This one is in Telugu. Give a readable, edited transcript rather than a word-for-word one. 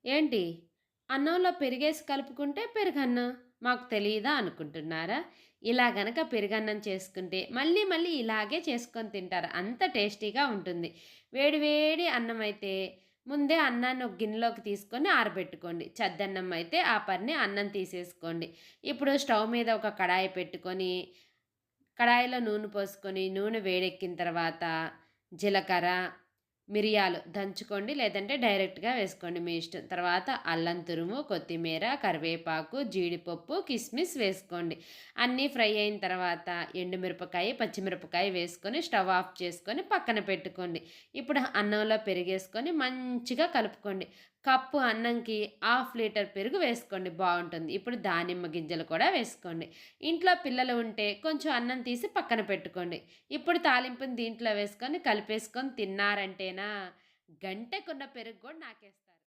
ఏంటి? అన్నంలో పెరిగేసి కలుపుకుంటే పెరుగన్నం. మాకు తెలీదా అనుకుంటున్నారా? ఇలా గనక పెరుగన్నం చేసుకుంటే మళ్ళీ మళ్ళీ ఇలాగే చేసుకొని తింటారు. అంత టేస్టీగా ఉంటుంది. వేడి వేడి అన్నమైతే ముందే అన్నాన్ని ఒక గిన్నెలోకి తీసుకొని ఆరబెట్టుకోండి. చద్దన్నం అయితే ఆ పని అన్నం తీసేసుకోండి. ఇప్పుడు స్టవ్ మీద ఒక కడాయి పెట్టుకొని, కడాయిలో నూనె పోసుకొని, నూనె వేడెక్కిన తర్వాత జీలకర్ర, మిరియాలు దంచుకోండి. లేదంటే డైరెక్ట్‌గా వేసుకోండి మీ ఇష్టం. తర్వాత అల్లం తురుము, కొత్తిమీర, కరివేపాకు, జీడిపప్పు, కిస్మిస్ వేసుకోండి. అన్నీ ఫ్రై అయిన తర్వాత ఎండుమిరపకాయ, పచ్చిమిరపకాయ వేసుకొని స్టవ్ ఆఫ్ చేసుకొని పక్కన పెట్టుకోండి. ఇప్పుడు అన్నంలో పెరుగేసుకొని మంచిగా కలుపుకోండి. కప్పు అన్నంకి హాఫ్ లీటర్ పెరుగు వేసుకోండి బావుంటుంది. ఇప్పుడు దానిమ్మ గింజలు కూడా వేసుకోండి. ఇంట్లో పిల్లలు ఉంటే కొంచెం అన్నం తీసి పక్కన పెట్టుకోండి. ఇప్పుడు తాలింపుని దీంట్లో వేసుకొని కలిపేసుకొని తిన్నారంటేనా గంటెకున్న పెరుగు కూడా నాకేస్తారు.